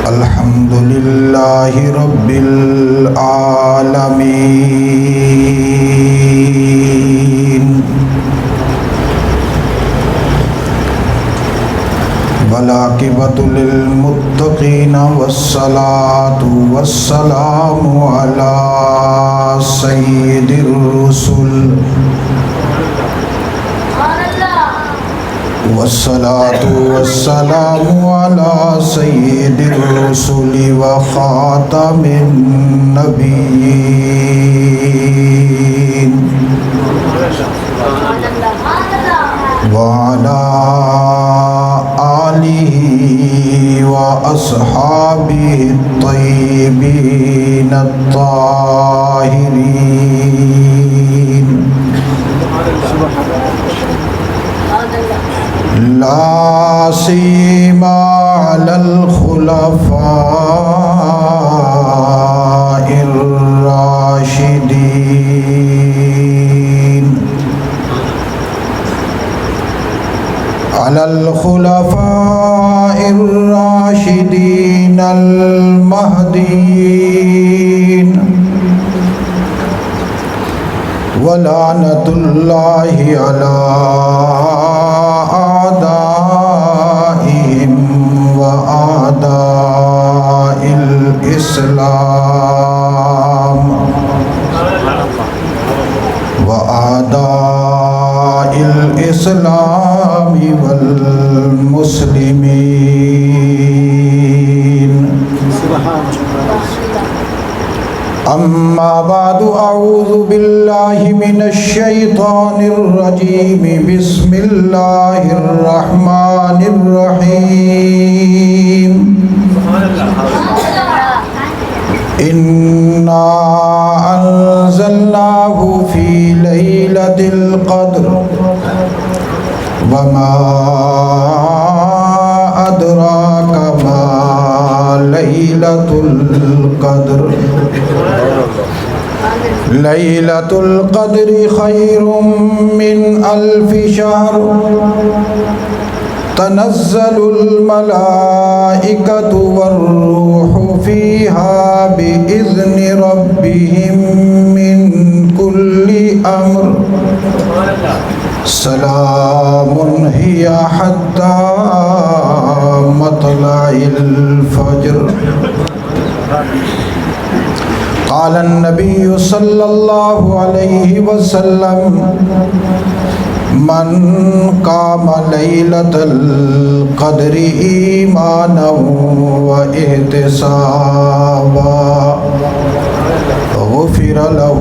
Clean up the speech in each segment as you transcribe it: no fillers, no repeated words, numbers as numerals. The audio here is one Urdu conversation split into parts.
الحمد لله رب العالمين والعاقبة للمتقين والصلاة والسلام على سيد الرسل والصلاة والسلام على سيد الرسل وخاتم النبيين وعلى آله وأصحابه الطيبين الطاهرين لا سيما على الخلفاء الراشدين على الخلفاء الراشدين المهديين ولعنة الله على أعدائهم وأعداء الإسلام وأعداء الإسلام والمسلمين. أما بعد أعوذ بالله من الشيطان الرجيم بسم الله الرحمن الرحيم. إنا أنزلناه في ليلة القدر وما أدراك ما ليلة القدر. ليلة القدر خير من 1000 شهر تنزل الملائكة والروح فيها بإذن ربهم من كل أمر سلام هي حتى مطلع الفجر. قال النبي صلى الله عليه وسلم من قام ليلة القدر إيمانا واحتسابا غفر له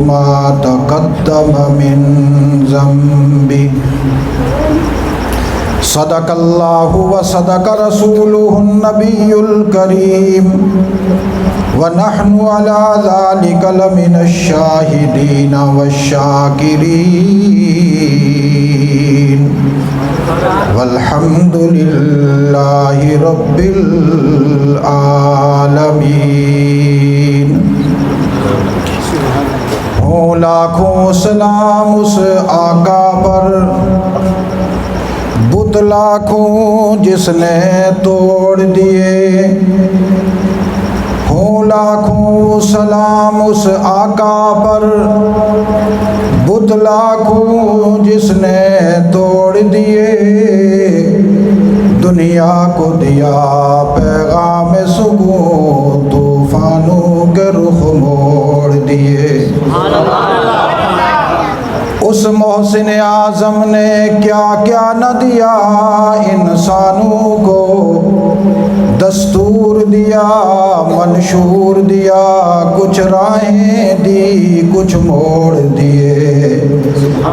ما تقدم من ذنبه. صدق الله وصدق رسوله النبي الكريم ونحن على ذلك لمن الشاهدين والشاكرين والحمد لله رب العالمين. لاکھوں سلام اس آقا پر بت لاکھوں جس نے توڑ دیے. لاکھوں سلام اس آقا پر بت لاکھوں جس نے توڑ دیے. دنیا کو دیا پیغام سکون طوفانوں کے رخ موڑ دیے. اس محسن اعظم نے کیا کیا نہ دیا انسانوں کو. دستور دیا منشور دیا کچھ راہیں دی کچھ موڑ دیے.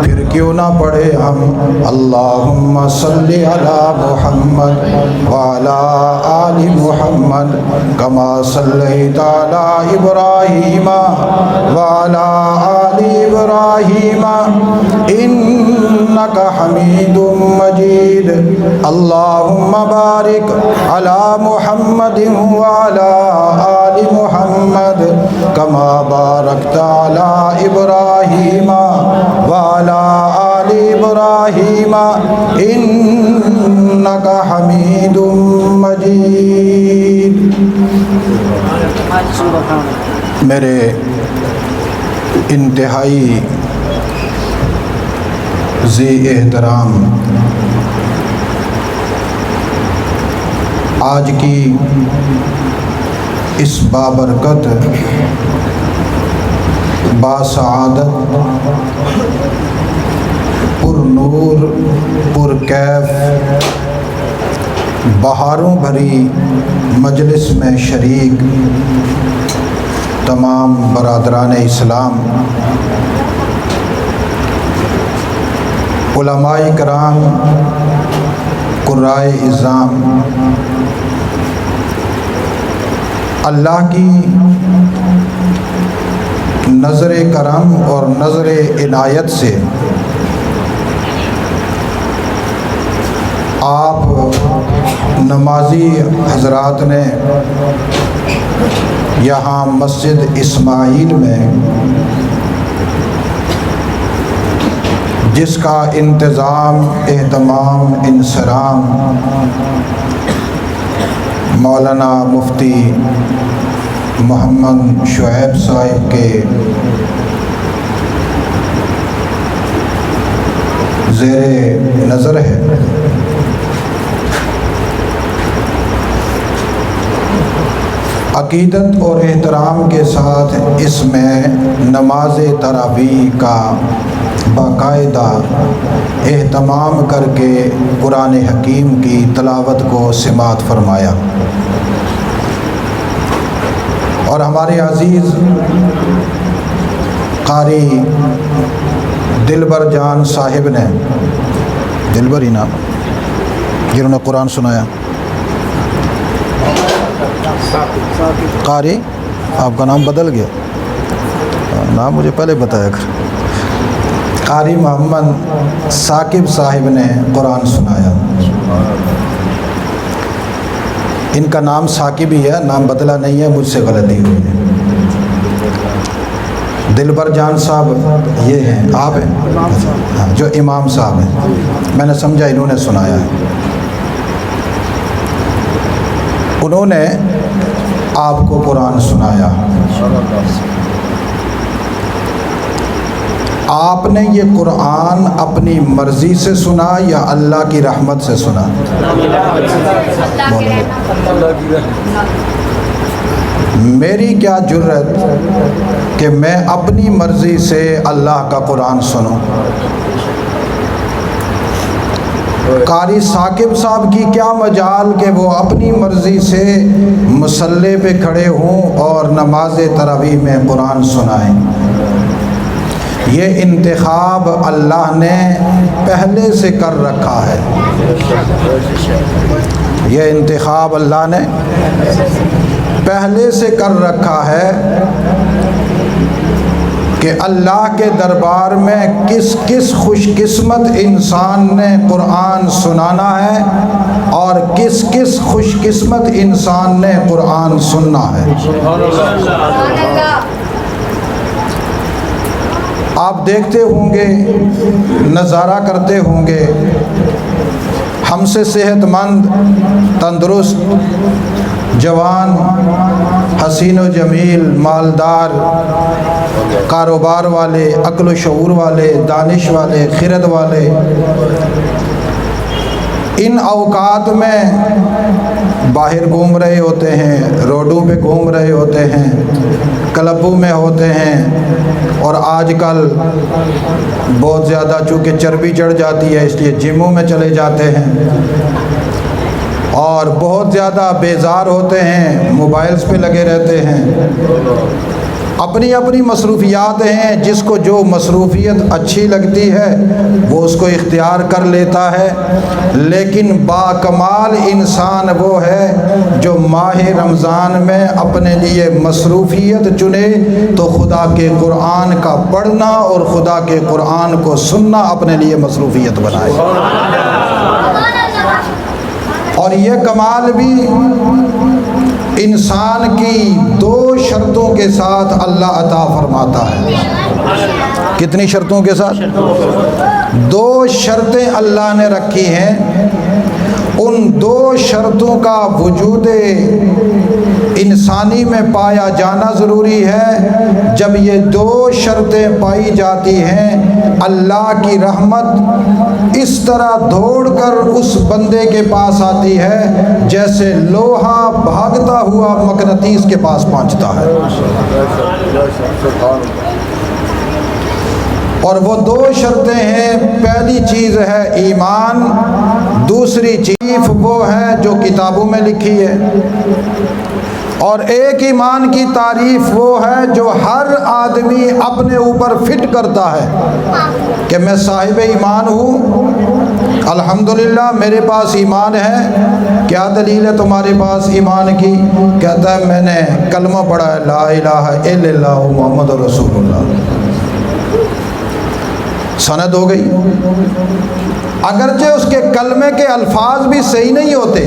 پھر کیوں نہ پڑھے ہم اللہم صلی علی محمد وعلی آل محمد کما صلیت علی ابراہیم وعلی آل ابراہیم إنك حميد مجيد اللهم بارك على محمد وعلى آل محمد كما باركت على إبراهيم وعلى آل إبراهيم إنك حميد مجيد۔ میرے انتہائی ذی احترام آج کی اس بابرکت باسعادت پر نور پر کیف بہاروں بھری مجلس میں شریک تمام برادران اسلام، علماء کرام، قرائے اعظام، اللہ کی نظر کرم اور نظر عنایت سے آپ نمازی حضرات نے یہاں مسجد اسماعیل میں جس کا انتظام، اہتمام، انصرام مولانا مفتی محمد شعیب صاحب کے زیر نظر ہے، عقیدت اور احترام کے ساتھ اس میں نماز تراویح کا باقاعدہ اہتمام کر کے قرآن حکیم کی تلاوت کو سماعت فرمایا، اور ہمارے عزیز قاری دلبر جان صاحب نے، دلبر ہی نام جنہوں نے قرآن سنایا، قاری آپ کا نام بدل گیا، نام مجھے پہلے بتایا کر، قاری محمد ثاقب صاحب نے قرآن سنایا۔ ان کا نام ثاقب ہی ہے، نام بدلا نہیں ہے، مجھ سے غلطی ہوئی ہے۔ دلبر جان صاحب یہ ہیں، آپ ہیں جو امام صاحب ہیں، میں نے سمجھا انہوں نے سنایا ہے، انہوں نے آپ کو قرآن سنایا۔ آپ نے یہ قرآن اپنی مرضی سے سنا یا اللہ کی رحمت سے سنا؟ میری کیا جرت کہ میں اپنی مرضی سے اللہ کا قرآن سنوں؟ قاری ثاقب صاحب کی کیا مجال کہ وہ اپنی مرضی سے مصلی پہ کھڑے ہوں اور نماز تراویح میں قرآن سنائیں؟ یہ انتخاب اللہ نے پہلے سے کر رکھا ہے، یہ انتخاب اللہ نے پہلے سے کر رکھا ہے کہ اللہ کے دربار میں کس کس خوش قسمت انسان نے قرآن سنانا ہے اور کس کس خوش قسمت انسان نے قرآن سننا ہے۔ آپ دیکھتے ہوں گے، نظارہ کرتے ہوں گے، ہم سے صحت مند، تندرست، جوان، حسین و جمیل، مالدار، کاروبار والے، عقل و شعور والے، دانش والے، خرد والے، ان اوقات میں باہر گھوم رہے ہوتے ہیں، روڈوں پہ گھوم رہے ہوتے ہیں، کلبوں میں ہوتے ہیں، اور آج کل بہت زیادہ چونکہ چربی چڑھ جاتی ہے اس لیے جموں میں چلے جاتے ہیں، اور بہت زیادہ بیزار ہوتے ہیں، موبائلز پہ لگے رہتے ہیں، اپنی اپنی مصروفیات ہیں، جس کو جو مصروفیت اچھی لگتی ہے وہ اس کو اختیار کر لیتا ہے، لیکن باکمال انسان وہ ہے جو ماہ رمضان میں اپنے لیے مصروفیت چنے تو خدا کے قرآن کا پڑھنا اور خدا کے قرآن کو سننا اپنے لیے مصروفیت بنائے. اور یہ کمال بھی انسان کی 2 شرطوں کے ساتھ اللہ عطا فرماتا ہے. کتنی شرطوں کے ساتھ؟ 2 شرطیں اللہ نے رکھی ہیں. ان 2 شرطوں کا وجود انسانی میں پایا جانا ضروری ہے. جب یہ 2 شرطیں پائی جاتی ہیں اللہ کی رحمت اس طرح دوڑ کر اس بندے کے پاس آتی ہے جیسے لوہا بھاگتا ہوا مقناطیس کے پاس پہنچتا ہے. اور وہ 2 شرطیں ہیں. پہلی چیز ہے ایمان. دوسری چیز وہ ہے جو کتابوں میں لکھی ہے. اور ایک ایمان کی تعریف وہ ہے جو ہر آدمی اپنے اوپر فٹ کرتا ہے کہ میں صاحب ایمان ہوں. الحمدللہ میرے پاس ایمان ہے. کیا دلیل ہے تمہارے پاس ایمان کی؟ کہتا ہے میں نے کلمہ پڑھا ہے لا الہ الا اللہ محمد رسول اللہ. سند ہو گئی. اگرچہ اس کے کلمے کے الفاظ بھی صحیح نہیں ہوتے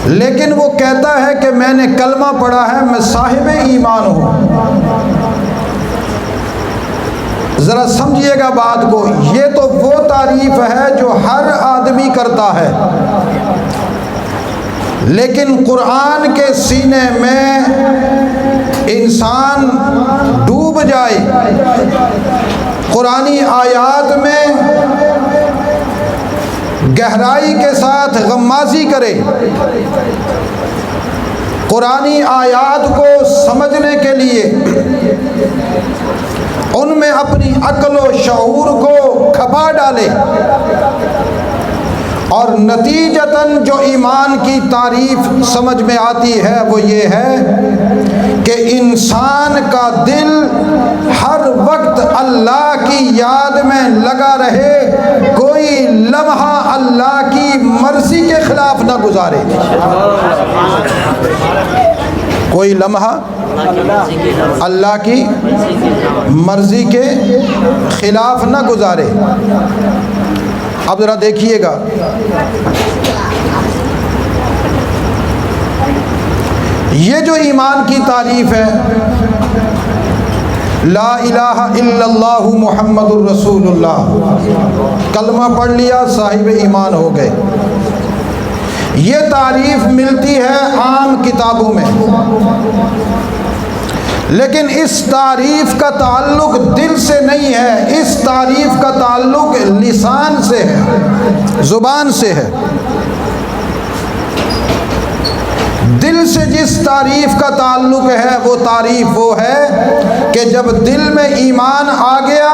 لیکن وہ کہتا ہے کہ میں نے کلمہ پڑھا ہے میں صاحب ایمان ہوں. ذرا سمجھیے گا بات کو. یہ تو وہ تعریف ہے جو ہر آدمی کرتا ہے لیکن قرآن کے سینے میں انسان ڈوب جائے, قرآنی آیات میں گہرائی کے ساتھ غمازی کرے, قرآنی آیات کو سمجھنے کے لیے ان میں اپنی عقل و شعور کو کھپا ڈالے. اور نتیجتاً جو ایمان کی تعریف سمجھ میں آتی ہے وہ یہ ہے کہ انسان کا دل ہر وقت اللہ کی یاد میں لگا رہے, کوئی لمحہ اللہ کی مرضی کے خلاف نہ گزارے. کوئی لمحہ اللہ کی مرضی کے خلاف نہ گزارے. اب ذرا دیکھیے گا, یہ جو ایمان کی تعریف ہے لا الہ الا اللہ محمد الرسول اللہ, کلمہ پڑھ لیا صاحب ایمان ہو گئے. یہ تعریف ملتی ہے عام کتابوں میں لیکن اس تعریف کا تعلق دل سے نہیں ہے. اس تعریف کا تعلق لسان سے ہے, زبان سے ہے. دل سے جس تعریف کا تعلق ہے وہ تعریف وہ ہے کہ جب دل میں ایمان آ گیا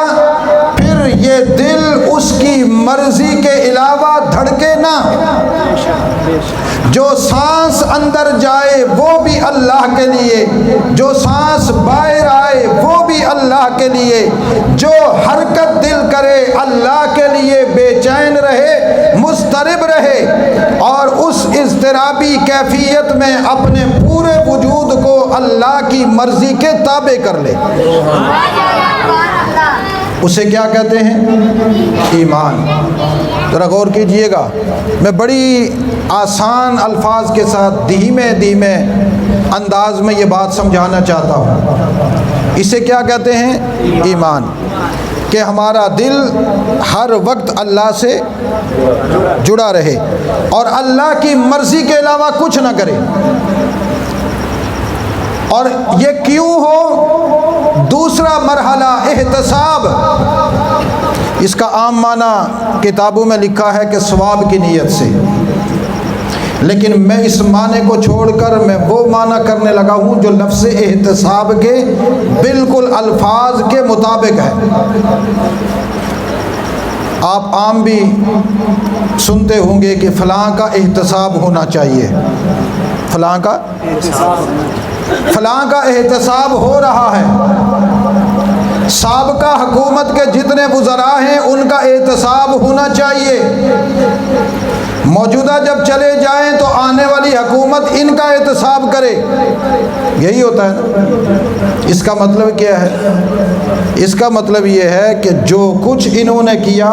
پھر یہ دل اس کی مرضی کے علاوہ دھڑکے نہ. جو سانس اندر جائے وہ بھی اللہ کے لیے, جو سانس باہر آئے وہ بھی اللہ کے لیے, جو حرکت دل کرے اللہ کے لیے بے چین رہے, مضطرب رہے اور اس اضطرابی کیفیت میں اپنے پورے وجود کو اللہ کی مرضی کے تابع کر لے. اسے کیا کہتے ہیں؟ ایمان. ذرا غور کیجئے گا, میں بڑی آسان الفاظ کے ساتھ دھیمے دھیمے انداز میں یہ بات سمجھانا چاہتا ہوں. اسے کیا کہتے ہیں؟ ایمان. کہ ہمارا دل ہر وقت اللہ سے جڑا رہے اور اللہ کی مرضی کے علاوہ کچھ نہ کرے. اور یہ کیوں ہو؟ دوسرا مرحلہ احتساب. اس کا عام معنی کتابوں میں لکھا ہے کہ ثواب کی نیت سے, لیکن میں اس معنی کو چھوڑ کر میں وہ معنی کرنے لگا ہوں جو لفظ احتساب کے بالکل الفاظ کے مطابق ہے. آپ عام بھی سنتے ہوں گے کہ فلاں کا احتساب ہونا چاہیے, فلاں کا احتساب ہو رہا ہے. سابقہ حکومت کے جتنے وزراء ہیں ان کا احتساب ہونا چاہیے. موجودہ جب چلے جائیں تو آنے والی حکومت ان کا احتساب کرے، یہی ہوتا ہے نا۔ اس کا مطلب کیا ہے؟ اس کا مطلب یہ ہے کہ جو کچھ انہوں نے کیا،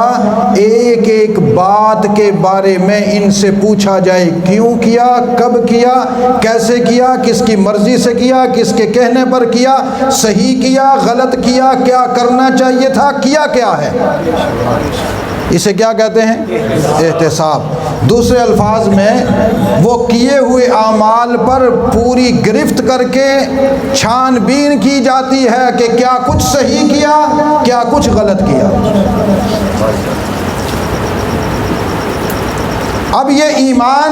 ایک ایک بات کے بارے میں ان سے پوچھا جائے، کیوں کیا، کب کیا، کیسے کیا، کس کی مرضی سے کیا، کس کے کہنے پر کیا، صحیح کیا، غلط کیا، کیا کرنا چاہیے تھا، کیا کیا ہے۔ اسے کیا کہتے ہیں؟ احتساب۔ دوسرے الفاظ میں وہ کیے ہوئے اعمال پر پوری گرفت کر کے چھان بین کی جاتی ہے کہ کیا کچھ صحیح کیا، کیا کچھ غلط کیا۔ اب یہ ایمان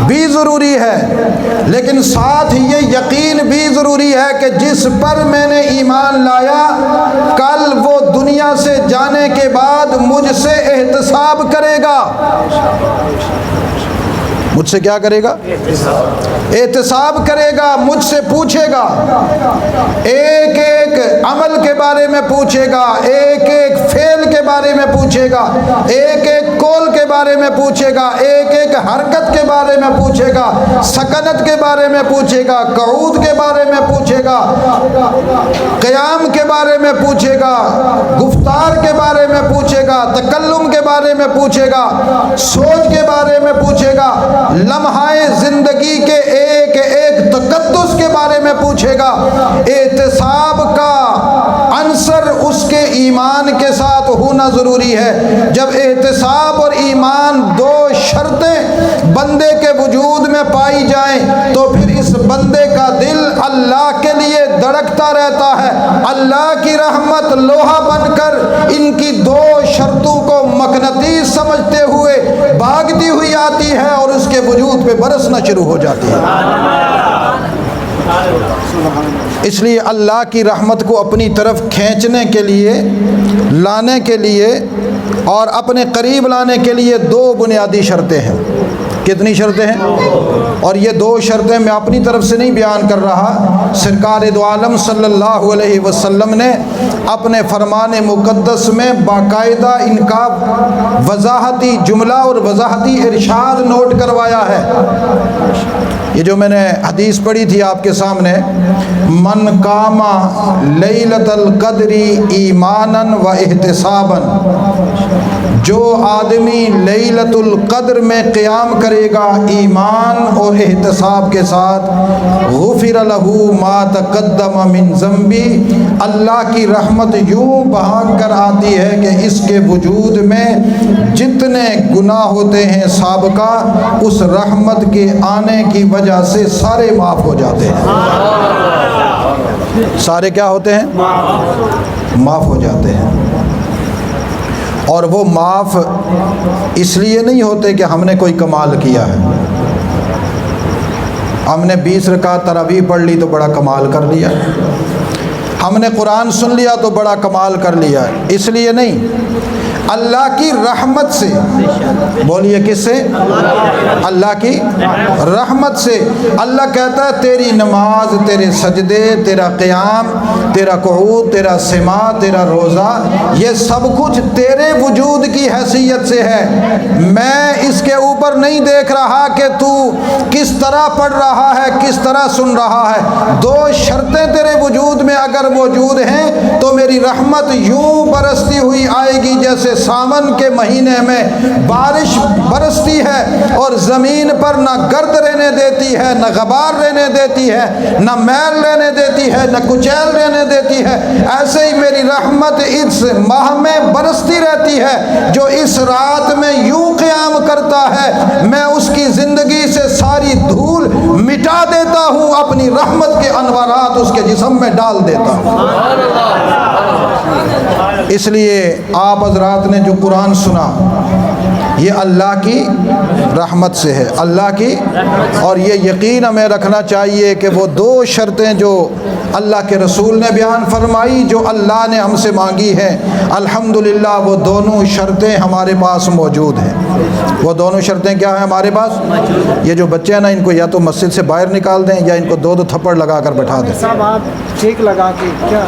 بھی ضروری ہے، لیکن ساتھ یہ یقین بھی ضروری ہے کہ جس پر میں نے ایمان لایا، کل وہ دنیا سے جانے کے بعد مجھ سے احتساب کرے گا۔ مجھ سے کیا کرے گا؟ احتساب کرے گا، مجھ سے پوچھے گا، ایک ایک عمل کے بارے میں پوچھے گا، ایک ایک فعل کے بارے میں پوچھے گا، ایک ایک قول کے بارے میں پوچھے گا، ایک ایک حرکت کے بارے میں پوچھے گا، سکنت کے بارے میں پوچھے گا، قعود کے بارے میں پوچھے گا، قیام کے بارے میں پوچھے گا، گفتار کے بارے میں پوچھے گا، تکلم کے بارے میں پوچھے گا، سوچ کے بارے میں پوچھے گا، لمحہ زندگی کے ایک ایک تقدس کے بارے میں پوچھے گا۔ احتساب کا عنصر اس کے ایمان کے ساتھ ہونا ضروری ہے۔ جب احتساب اور ایمان دو شرطیں بندے کے وجود میں پائی جائیں تو پھر اس بندے کا دل اللہ کے لیے دھڑکتا رہتا ہے۔ اللہ کی رحمت لوہا بن کر ان کی دو شرطوں کو مقناطیس سمجھتے ہوئے بھاگتی ہوئی آتی ہے اور اس کے وجود پہ برسنا شروع ہو جاتی ہے۔ اس لیے اللہ کی رحمت کو اپنی طرف کھینچنے کے لیے، لانے کے لیے اور اپنے قریب لانے کے لیے دو بنیادی شرطیں ہیں۔ کتنی شرطیں ہیں؟ اور یہ دو شرطیں میں اپنی طرف سے نہیں بیان کر رہا، سرکار دو عالم صلی اللہ علیہ وسلم نے اپنے فرمان مقدس میں باقاعدہ ان کا وضاحتی جملہ اور وضاحتی ارشاد نوٹ کروایا ہے۔ یہ جو میں نے حدیث پڑھی تھی آپ کے سامنے، من قام لیلۃ القدر ایمانا و احتسابا، جو آدمی لیلۃ القدر میں قیام کرے گا ایمان اور احتساب کے ساتھ، غفر لہ ما تقدم من ذنبی، اللہ کی رحمت یوں بہا کر آتی ہے کہ اس کے وجود میں جتنے گناہ ہوتے ہیں سابقہ، اس رحمت کے آنے کی وجہ سے سارے معاف ہو جاتے ہیں۔ سارے کیا ہوتے ہیں؟ معاف ہو جاتے ہیں۔ اور وہ معاف اس لیے نہیں ہوتے کہ ہم نے کوئی کمال کیا ہے، ہم نے 20 رکعت تراویح پڑھ لی تو بڑا کمال کر لیا، ہم نے قرآن سن لیا تو بڑا کمال کر لیا، اس لیے نہیں۔ اللہ کی رحمت سے، بولیے کس سے؟ اللہ کی رحمت سے۔ اللہ کہتا ہے تیری نماز، تیرے سجدے، تیرا قیام، تیرا قعود، تیرا سما، تیرا روزہ، یہ سب کچھ تیرے وجود کی حیثیت سے ہے۔ میں اس کے اوپر نہیں دیکھ رہا کہ تو کس طرح پڑھ رہا ہے، کس طرح سن رہا ہے۔ دو شرطیں تیرے وجود میں اگر موجود ہیں تو میری رحمت یوں برستی ہوئی آئے گی جیسے ساون کے مہینے میں بارش برستی ہے اور زمین پر نہ گرد رہنے دیتی ہے، نہ غبار رہنے دیتی ہے، نہ میل رہنے دیتی ہے، نہ کچیل رہنے دیتی ہے۔ ایسے ہی میری رحمت اس ماہ میں برستی رہتی ہے۔ جو اس رات میں یوں قیام کرتا ہے، میں اس کی زندگی سے ساری دھول مٹا دیتا ہوں، اپنی رحمت کے انوارات اس کے جسم میں ڈال دیتا ہوں۔ اس لیے آپ حضرات نے جو قرآن سنا یہ اللہ کی رحمت سے ہے، اللہ کی، اور یہ یقین ہمیں رکھنا چاہیے کہ وہ دو شرطیں جو اللہ کے رسول نے بیان فرمائی، جو اللہ نے ہم سے مانگی ہیں، الحمدللہ وہ دونوں شرطیں ہمارے پاس موجود ہیں۔ وہ دونوں شرطیں کیا ہیں ہمارے پاس؟ یہ جو بچے ہیں نا، ان کو یا تو مسجد سے باہر نکال دیں یا ان کو دو تھپڑ لگا کر بٹھا دیں۔ صاحب آپ ٹھیک لگا کے کیا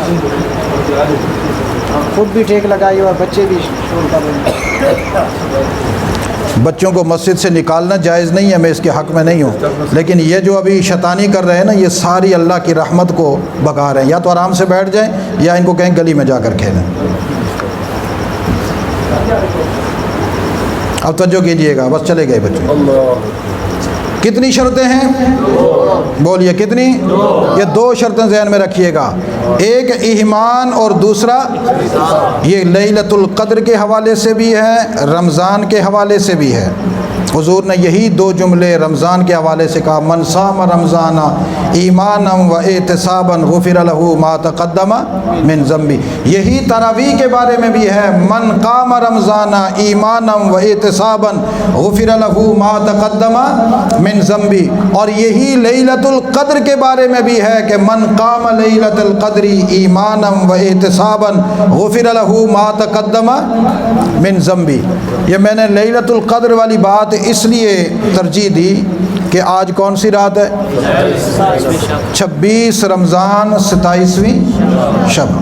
خود بھی ٹھیک لگائی اور بچے بھی شور کر رہے ہیں۔ بچوں کو مسجد سے نکالنا جائز نہیں ہے، میں اس کے حق میں نہیں ہوں، لیکن یہ جو ابھی شیطانی کر رہے ہیں نا، یہ ساری اللہ کی رحمت کو بگا رہے ہیں۔ یا تو آرام سے بیٹھ جائیں یا ان کو کہیں گلی میں جا کر کھیلیں۔ اب توجہ کیجئے گا، بس چلے گئے بچے۔ کتنی شرطیں ہیں؟ بولیے کتنی؟ یہ 2 شرطیں ذہن میں رکھیے گا، ایک ایمان اور دوسرا یہ لیلۃ القدر کے حوالے سے بھی ہے، رمضان کے حوالے سے بھی ہے۔ حضور نے یہی 2 جملے رمضان کے حوالے سے کہا، من صام رمضان ایمانا و احتسابا غفر له ما تقدم من ذنبی۔ یہی تراویح کے بارے میں بھی ہے، من قام رمضان ایمانا و احتسابا غفر له ما تقدم من ذنبی، اور یہی لیلۃ القدر کے بارے میں بھی ہے کہ من قام لیلۃ القدر ایمانا و احتسابا غفر له ما تقدم من ذنبی۔ یہ میں نے لیلۃ القدر والی بات اس لیے ترجیح دی کہ آج کون سی رات ہے؟ 26 رمضان 27ویں شب۔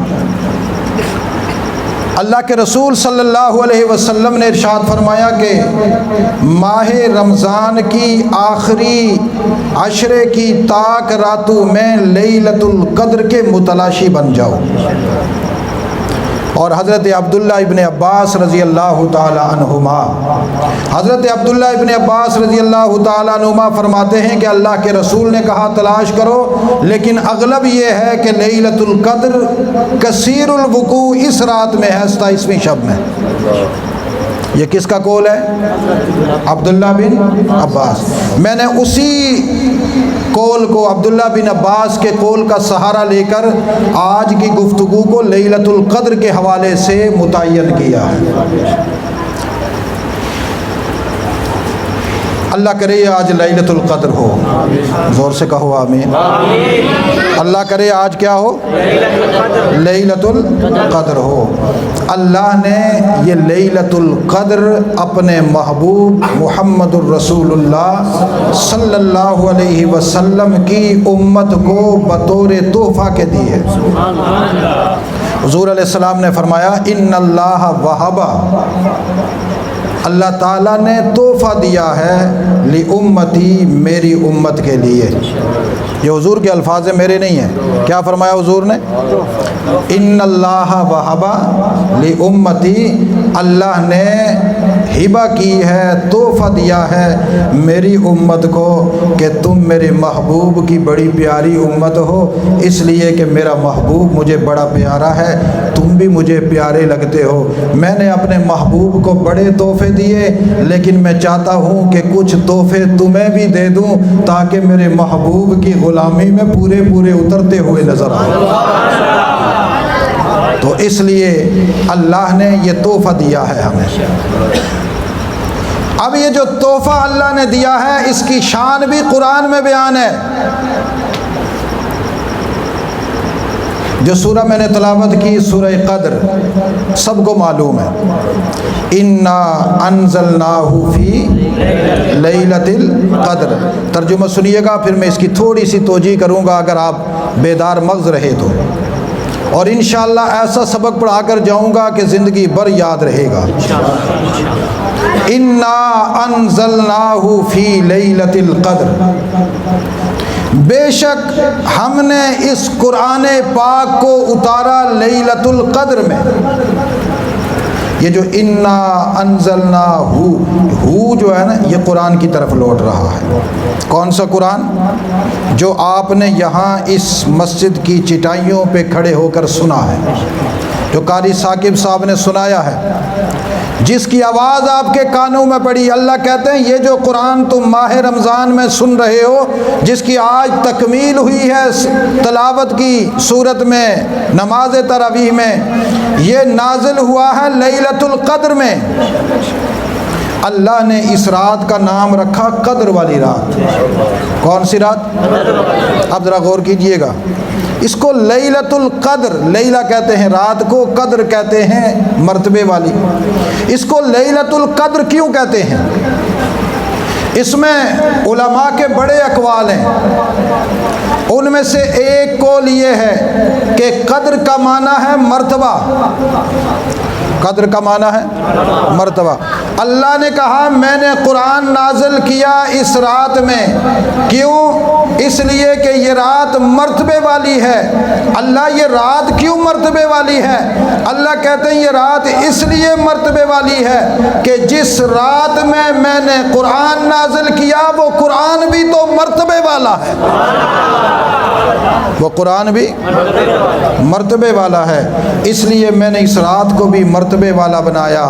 اللہ کے رسول صلی اللہ علیہ وسلم نے ارشاد فرمایا کہ ماہ رمضان کی آخری عشرے کی تاک راتوں میں لیلۃ القدر کے متلاشی بن جاؤ۔ اور حضرت عبداللہ ابن عباس رضی اللہ تعالی عنہما، حضرت عبداللہ ابن عباس رضی اللہ تعالی عنہما فرماتے ہیں کہ اللہ کے رسول نے کہا تلاش کرو، لیکن اغلب یہ ہے کہ لیلۃ القدر کثیر الوقوع اس رات میں ہے، 27ویں شب میں۔ یہ کس کا قول ہے؟ عبداللہ بن عباس۔ میں نے اسی قول کو، عبداللہ بن عباس کے قول کا سہارا لے کر آج کی گفتگو کو لیلۃ القدر کے حوالے سے متعین کیا ہے۔ اللہ کرے آج لیلۃ القدر ہو، زور سے کہو آمین۔ اللہ کرے آج کیا ہو؟ لیلۃ القدر ہو۔ اللہ نے یہ لیلۃ القدر اپنے محبوب محمد الرسول اللہ صلی اللہ علیہ وسلم کی امت کو بطور تحفہ کے دی ہے۔ حضور علیہ السلام نے فرمایا ان اللہ وہبہ، اللہ تعالیٰ نے تحفہ دیا ہے لِأُمَّتِي، میری امت کے لیے۔ یہ حضور کے الفاظ میرے نہیں ہیں، کیا فرمایا حضور نے؟ ان اللہ وہبہ لِأُمَّتِي، اللہ نے ہبہ کی ہے، تحفہ دیا ہے میری امت کو کہ تم میرے محبوب کی بڑی پیاری امت ہو، اس لیے کہ میرا محبوب مجھے بڑا پیارا ہے، تم بھی مجھے پیارے لگتے ہو۔ میں نے اپنے محبوب کو بڑے تحفے دیے، لیکن میں چاہتا ہوں کہ کچھ تحفے تمہیں بھی دے دوں تاکہ میرے محبوب کی غلامی میں پورے پورے اترتے ہوئے نظر آئے۔ تو اس لیے اللہ نے یہ تحفہ دیا ہے ہمیں۔ اب یہ جو تحفہ اللہ نے دیا ہے اس کی شان بھی قرآن میں بیان ہے۔ جو سورہ میں نے تلاوت کی سورہ قدر سب کو معلوم ہے، انا انزلناہ فی لیلۃ القدر۔ ترجمہ سنیے گا، پھر میں اس کی تھوڑی سی توجیہ کروں گا اگر آپ بیدار مغز رہے تو، اور انشاءاللہ ایسا سبق پڑھا کر جاؤں گا کہ زندگی بھر یاد رہے گا۔ انا انزلناہ فی لیلۃ القدر، بے شک ہم نے اس قرآن پاک کو اتارا لیلۃ القدر میں۔ یہ جو انا انزلنا ہو جو ہے نا، یہ قرآن کی طرف لوٹ رہا ہے۔ کون سا قرآن؟ جو آپ نے یہاں اس مسجد کی چٹائیوں پہ کھڑے ہو کر سنا ہے، جو قاری ثاقب صاحب نے سنایا ہے، جس کی آواز آپ کے کانوں میں پڑی۔ اللہ کہتے ہیں یہ جو قرآن تم ماہ رمضان میں سن رہے ہو، جس کی آج تکمیل ہوئی ہے تلاوت کی صورت میں، نماز تراویح میں، یہ نازل ہوا ہے لیلۃ القدر میں۔ اللہ نے اس رات کا نام رکھا قدر والی رات۔ کون سی رات؟ اب ذرا غور کیجئے گا، اس کو لیلۃ القدر، لیلہ کہتے ہیں رات کو، قدر کہتے ہیں مرتبے والی۔ اس کو لیلۃ القدر کیوں کہتے ہیں؟ اس میں علماء کے بڑے اقوال ہیں۔ ان میں سے ایک قول یہ ہے کہ قدر کا معنی ہے مرتبہ، قدر کا معنی ہے مرتبہ۔ اللہ نے کہا میں نے قرآن نازل کیا اس رات میں، کیوں؟ اس لیے کہ یہ رات مرتبے والی ہے۔ اللہ یہ رات کیوں مرتبے والی ہے؟ اللہ کہتے ہیں یہ رات اس لیے مرتبے والی ہے کہ جس رات میں نے قرآن نازل کیا وہ قرآن بھی تو مرتبے والا ہے، وہ قرآن بھی مرتبے والا ہے، اس لیے میں نے اس رات کو بھی مرتبے والا بنایا،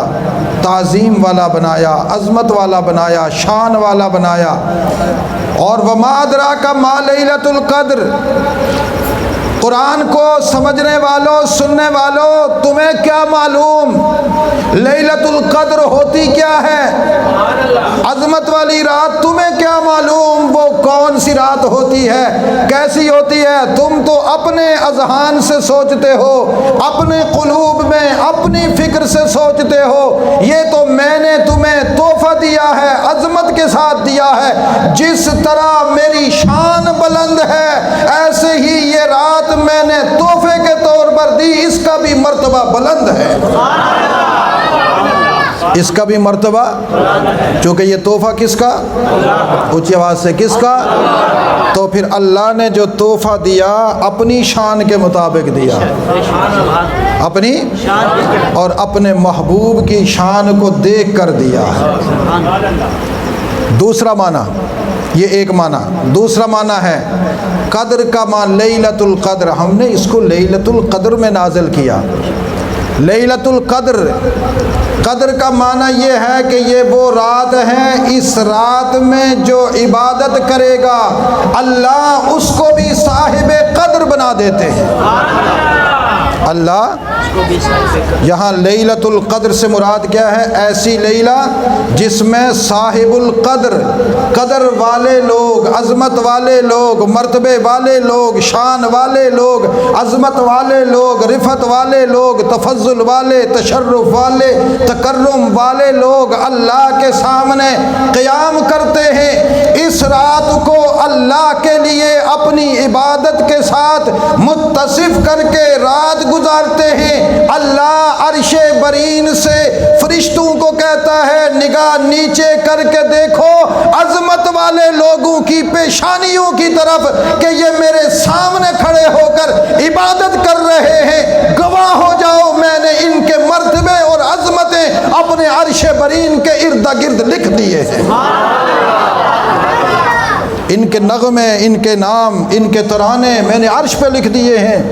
تعظیم والا بنایا، عظمت والا بنایا، شان والا بنایا۔ اور وما ادراک ما لیلۃ القدر، قرآن کو سمجھنے والوں، سننے والوں، تمہیں کیا معلوم لیلۃ القدر ہوتی کیا ہے؟ عظمت والی رات تمہیں کیا معلوم وہ کون سی رات ہوتی ہے، کیسی ہوتی ہے؟ تم تو اپنے اذہان سے سوچتے ہو، اپنے قلوب میں اپنی فکر سے سوچتے ہو، یہ تو میں نے تمہیں تحفہ دیا ہے، عظمت کے ساتھ دیا ہے۔ جس طرح میری شان بلند ہے ایسے ہی یہ رات میں نے تحفے کے طور پر دی، اس کا بھی مرتبہ بلند ہے، اس کا بھی مرتبہ، چونکہ یہ تحفہ کس کا؟ اونچی آواز سے کس کا؟ تو پھر اللہ نے جو تحفہ دیا اپنی شان کے مطابق دیا، اپنی اور اپنے محبوب کی شان کو دیکھ کر دیا۔ دوسرا معنی، یہ ایک معنی، دوسرا معنی ہے قدر کا معنی لیلۃ القدر، ہم نے اس کو لیلۃ القدر میں نازل کیا۔ لیلۃ القدر، قدر کا معنی یہ ہے کہ یہ وہ رات ہے، اس رات میں جو عبادت کرے گا اللہ اس کو بھی صاحب قدر بنا دیتے ہیں۔ اللہ یہاں لیلۃ القدر سے مراد کیا ہے؟ ایسی لیلہ جس میں صاحب القدر، قدر والے لوگ، عظمت والے لوگ، مرتبے والے لوگ، شان والے لوگ، عظمت والے لوگ، رفعت والے لوگ، تفضل والے، تشرف والے، تکرم والے لوگ اللہ کے سامنے قیام کرتے ہیں۔ اس رات کو اللہ کے لیے اپنی عبادت کے ساتھ متصف کر کے رات گزارتے ہیں۔ اللہ عرش برین سے فرشتوں کو کہتا ہے نگاہ نیچے کر کے دیکھو عظمت والے لوگوں کی پیشانیوں کی طرف کہ یہ میرے سامنے کھڑے ہو کر عبادت کر رہے ہیں، گواہ ہو جاؤ میں نے ان کے مرتبے اور عظمتیں اپنے عرش برین کے ارد گرد لکھ دیے ہیں، ان کے نغمے، ان کے نام، ان کے ترانے میں نے عرش پہ لکھ دیے ہیں۔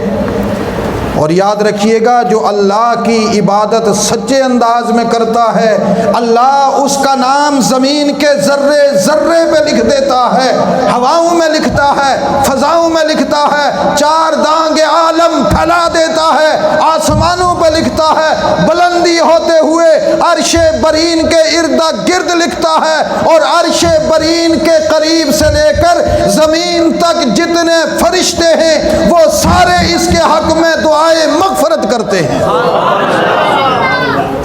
اور یاد رکھیے گا جو اللہ کی عبادت سچے انداز میں کرتا ہے اللہ اس کا نام زمین کے ذرے ذرے پہ لکھ دیتا ہے، ہواؤں میں لکھتا ہے، فضاؤں میں لکھتا ہے، چار دانگ عالم پھیلا دیتا ہے، آسمانوں پہ لکھتا ہے، بلندی ہوتے ہوئے عرش برین کے ارد گرد لکھتا ہے، اور عرش برین کے قریب سے لے کر زمین تک جتنے فرشتے ہیں وہ سارے اس کے حق میں دعائیں مغفرت کرتے ہیں۔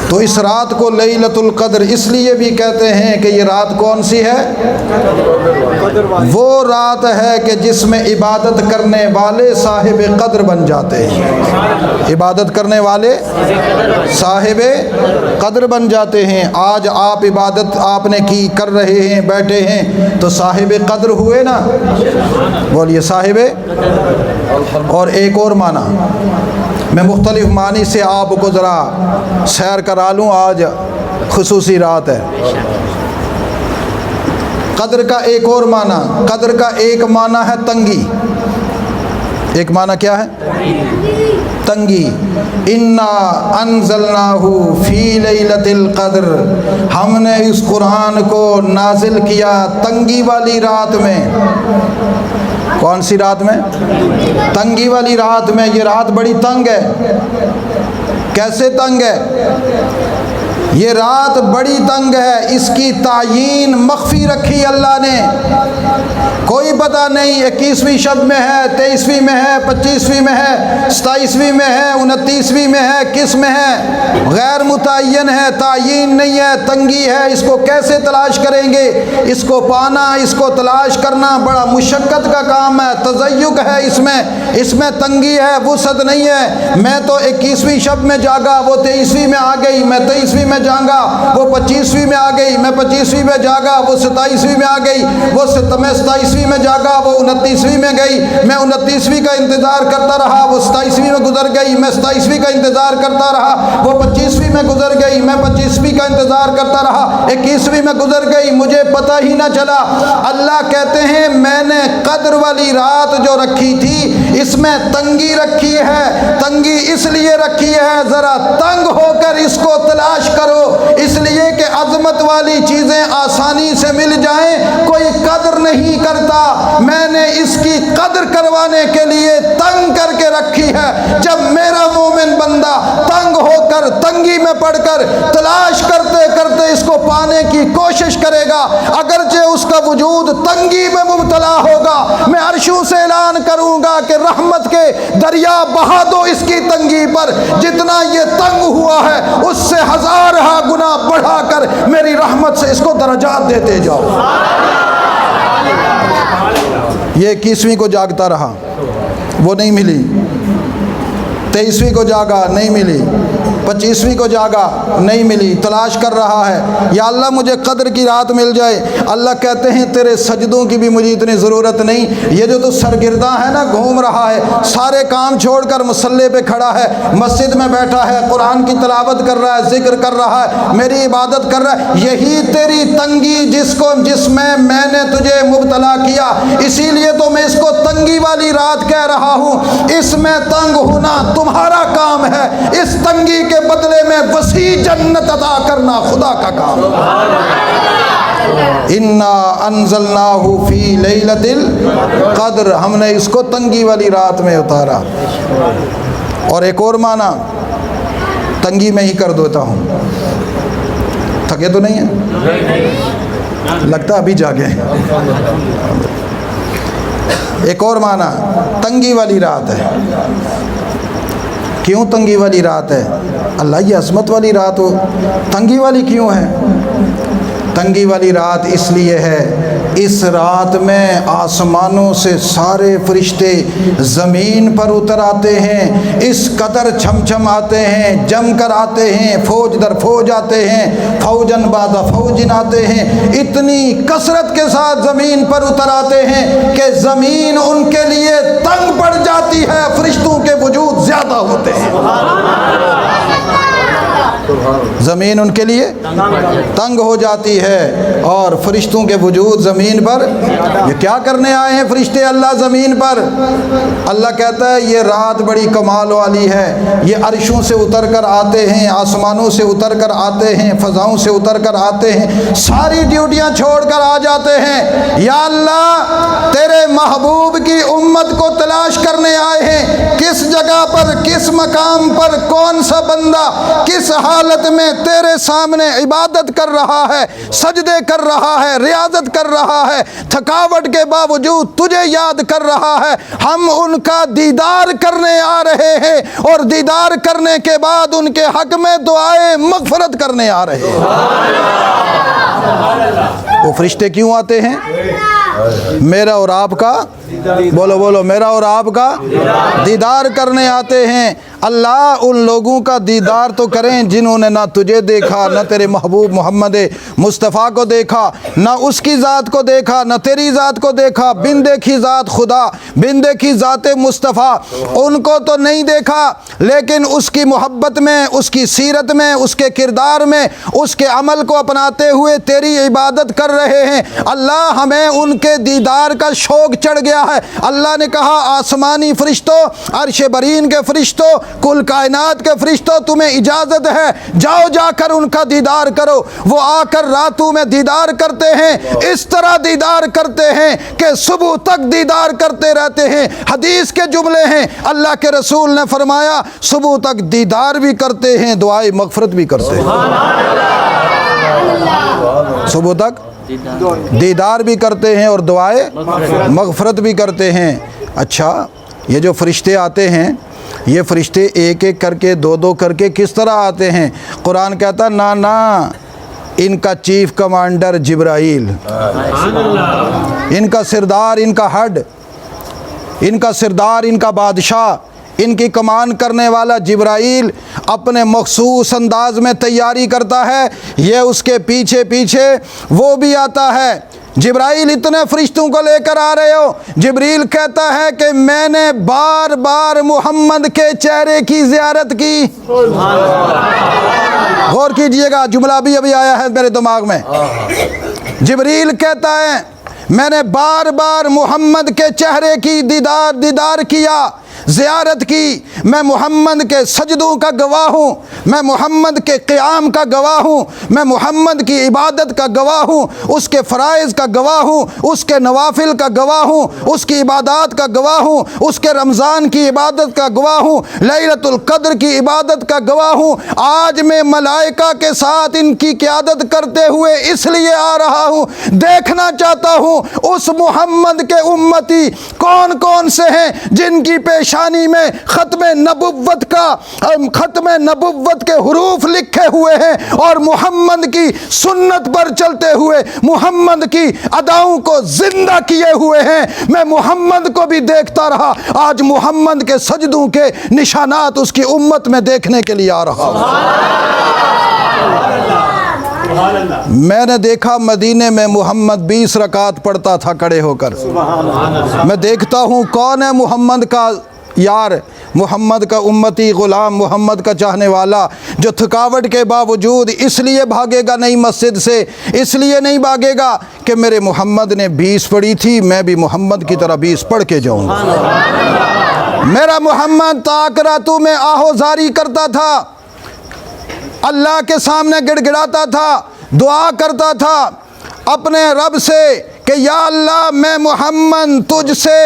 تو اس رات کو لیلۃ القدر اس لیے بھی کہتے ہیں کہ یہ رات کون سی ہے؟ وہ رات ہے کہ جس میں عبادت کرنے والے صاحب قدر بن جاتے ہیں، عبادت کرنے والے صاحب قدر بن جاتے ہیں۔ آج آپ عبادت آپ نے کی، کر رہے ہیں، بیٹھے ہیں تو صاحب قدر ہوئے نا، بولیے صاحب۔ اور ایک اور معنی میں مختلف معنی سے آپ کو ذرا سیر کرا لوں، آج خصوصی رات ہے۔ قدر کا ایک اور معنی، قدر کا ایک معنی ہے تنگی، ایک معنی کیا ہے؟ تنگی۔ انا انزلناہ فی لیلۃ القدر، ہم نے اس قرآن کو نازل کیا تنگی والی رات میں۔ کون سی رات میں؟ تنگی والی رات میں۔ یہ رات بڑی تنگ ہے۔ کیسے تنگ ہے؟ یہ رات بڑی تنگ ہے، اس کی تعیین مخفی رکھی اللہ نے۔ کوئی پتہ نہیں 21ویں شب میں ہے، 23ویں میں ہے، 25ویں میں ہے، 27ویں میں ہے، 29ویں میں ہے، کس میں ہے؟ غیر متعین ہے، تعین نہیں ہے، تنگی ہے، اس کو کیسے تلاش کریں گے؟ اس کو پانا، اس کو تلاش کرنا بڑا مشقت کا کام ہے، تضیق ہے، اس میں تنگی ہے، وسعت نہیں ہے۔ میں تو 21ویں شب میں جاگا، وہ 23ویں میں آ گئی، میں 23ویں میں جاگا، وہ 25ویں میں آ گئی، میں 25ویں میں جاگا، وہ 27ویں میں آ گئی، وہ 27ویں میں جاگا، وہ 29ویں میں گئی، میں 29ویں کا انتظار کرتا رہا، وہ 27ویں میں گزر گئی، میں 27ویں کا انتظار کرتا رہا، وہ 25ویں میں گزر گئی، میں 25ویں کا انتظار کرتا رہا، 21ویں میں گزر گئی، مجھے پتہ ہی نہ چلا۔ اللہ کہتے ہیں میں نے قدر والی رات جو رکھی تھی اس میں تنگی رکھی ہے، تنگی اس لیے رکھی ہے ذرا تنگ ہو کر اس کو تلاش کرو، اس لیے کہ عظمت والی چیزیں آسانی سے مل جائیں کوئی قدر نہیں کرتا، میں نے اس کی قدر کروانے کے لیے تنگ کر کے رکھی ہے۔ جب میرا مومن بندہ تنگ ہو کر، تنگی میں پڑ کر تلاش کرتے کرتے اس کو پانے کی کوشش کرے گا، اگرچہ اس کا وجود تنگی میں مبتلا ہوگا، میں عرشوں سے اعلان کروں گا کہ رحمت کے دریا بہا دو اس کی تنگی پر، جتنا یہ تنگ ہوا ہے اس سے 1000 گنا بڑھا کر میری رحمت سے اس کو درجات دیتے جاؤ۔ یہ 21ویں کو جاگتا رہا، وہ نہیں ملی، 23ویں کو جاگا، نہیں ملی، 25ویں کو جاگا، نہیں ملی، تلاش کر رہا ہے یا اللہ مجھے قدر کی رات مل جائے۔ اللہ کہتے ہیں تیرے سجدوں کی بھی مجھے اتنی ضرورت نہیں، یہ جو تو سرگرداں ہے نا، گھوم رہا ہے، سارے کام چھوڑ کر مصلی پہ کھڑا ہے، مسجد میں بیٹھا ہے، قرآن کی تلاوت کر رہا ہے، ذکر کر رہا ہے، میری عبادت کر رہا ہے، یہی تیری تنگی جس میں میں نے تجھے مبتلا کیا، اسی لیے تو میں اس کو تنگی والی رات کہہ رہا ہوں۔ اس میں تنگ ہونا تمہارا کام ہے، اس تنگی کے بدلے میں وسیع جنت عطا کرنا خدا کا کام ہے۔ انا انزلناہ فی لیلۃ القدر، ہم نے اس کو تنگی والی رات میں اتارا۔ اور ایک اور معنی تنگی میں ہی کر دیتا ہوں، تھکے تو نہیں ہیں؟ لگتا ابھی جاگے ہیں۔ ایک اور معنی تنگی والی رات ہے۔ کیوں تنگی والی رات ہے؟ اللہ یہ عظمت والی رات ہو، تنگی والی کیوں ہے؟ تنگی والی رات اس لیے ہے، اس رات میں آسمانوں سے سارے فرشتے زمین پر اتر آتے ہیں، اس قدر چھم چھم آتے ہیں، جم کر آتے ہیں، فوج در فوج آتے ہیں، فوجن بعد فوجن آتے ہیں، اتنی کثرت کے ساتھ زمین پر اتر آتے ہیں کہ زمین ان کے لیے تنگ پڑ جاتی ہے، فرشتوں کے وجود زیادہ ہوتے ہیں، زمین ان کے لیے تنگ ہو جاتی ہے، اور فرشتوں کے وجود زمین پر، یہ کیا کرنے آئے ہیں فرشتے اللہ زمین پر؟ اللہ کہتا ہے یہ رات بڑی کمال والی ہے، یہ عرشوں سے اتر کر آتے ہیں، آسمانوں سے اتر کر آتے ہیں، فضاؤں سے اتر کر آتے ہیں، ساری ڈیوٹیاں چھوڑ کر آ جاتے ہیں۔ یا اللہ تیرے محبوب کی امت کو تلاش کرنے آئے ہیں، کس جگہ پر، کس مقام پر، کون سا بندہ کس حالت میں تیرے سامنے عبادت کر رہا ہے، سجدے کر رہا ہے، ریاضت کر رہا ہے، تھکاوٹ کے باوجود تجھے یاد کر رہا ہے، ہم ان کا دیدار کرنے آ رہے ہیں، اور دیدار کرنے کے بعد ان کے حق میں دعائے مغفرت کرنے آ رہے ہیں۔ وہ فرشتے کیوں آتے ہیں؟ میرا اور آپ کا، بولو میرا اور آپ کا دیدار کرنے آتے ہیں۔ اللہ ان لوگوں کا دیدار تو کریں جنہوں نے نہ تجھے دیکھا، نہ تیرے محبوب محمد مصطفیٰ کو دیکھا، نہ اس کی ذات کو دیکھا، نہ تیری ذات کو دیکھا، بن دیکھی ذات خدا، بن دیکھی ذات مصطفیٰ، ان کو تو نہیں دیکھا، لیکن اس کی محبت میں، اس کی سیرت میں، اس کے کردار میں، اس کے عمل کو اپناتے ہوئے تیری عبادت کر رہے ہیں۔ اللہ ہمیں ان کے دیدار کا شوق چڑھ گیا ہے۔ اللہ نے کہا آسمانی فرشتوں، عرش برین کے فرشتوں، کل کائنات کے فرشتوں، تمہیں اجازت ہے جاؤ جا کر ان کا دیدار کرو۔ وہ آ کر راتوں میں دیدار کرتے ہیں، اس طرح دیدار کرتے ہیں کہ صبح تک دیدار کرتے رہتے ہیں۔ حدیث کے جملے ہیں، اللہ کے رسول نے فرمایا صبح تک دیدار بھی کرتے ہیں، دعائے مغفرت بھی کرتے ہیں۔ صبح تک دیدار بھی کرتے ہیں اور دعائے مغفرت بھی کرتے ہیں۔ اچھا، یہ جو فرشتے آتے ہیں، یہ فرشتے ایک ایک کر کے، دو دو کر کے کس طرح آتے ہیں؟ قرآن کہتا نا ان کا چیف کمانڈر جبرائیل، ان کا سردار، ان کا ہڈ، ان کا سردار، ان کا بادشاہ، ان کی کمان کرنے والا جبرائیل اپنے مخصوص انداز میں تیاری کرتا ہے، یہ اس کے پیچھے پیچھے وہ بھی آتا ہے۔ جبرائیل اتنے فرشتوں کو لے کر آ رہے ہو، جبریل کہتا ہے کہ میں نے بار بار محمد کے چہرے کی زیارت کی۔ غور کیجئے گا، جملہ بھی ابھی آیا ہے میرے دماغ میں۔ جبریل کہتا ہے میں نے بار بار محمد کے چہرے کی دیدار کیا، زیارت کی، میں محمد کے سجدوں کا گواہ ہوں، میں محمد کے قیام کا گواہ ہوں، میں محمد کی عبادت کا گواہ ہوں، اس کے فرائض کا گواہ ہوں، اس کے نوافل کا گواہ ہوں، اس کی عبادات کا گواہ ہوں، اس کے رمضان کی عبادت کا گواہ ہوں، لیلۃ القدر کی عبادت کا گواہ ہوں۔ آج میں ملائکہ کے ساتھ ان کی قیادت کرتے ہوئے اس لیے آ رہا ہوں، دیکھنا چاہتا ہوں اس محمد کے امتی کون کون سے ہیں جن کی پیشانی میں ختم نبوت کے حروف لکھے ہوئے ہیں اور محمد کی سنت پر چلتے ہوئے محمد کی اداؤں کو زندہ کیے ہوئے ہیں۔ میں محمد کو بھی دیکھتا رہا، آج محمد کے سجدوں کے نشانات اس کی امت میں دیکھنے کے لیے آ رہا ہوں۔ میں نے دیکھا مدینے میں محمد 20 رکعت پڑھتا تھا کھڑے ہو کر۔ میں دیکھتا ہوں کون ہے محمد کا یار، محمد کا امتی، غلام، محمد کا چاہنے والا، جو تھکاوٹ کے باوجود اس لیے بھاگے گا نہیں مسجد سے، اس لیے نہیں بھاگے گا کہ میرے محمد نے 20 پڑھی تھی، میں بھی محمد کی طرح 20 پڑھ کے جاؤں گا۔ میرا محمد تاک راتوں میں آہو زاری کرتا تھا، اللہ کے سامنے گڑ گڑاتا تھا، دعا کرتا تھا اپنے رب سے کہ یا اللہ میں محمد تجھ سے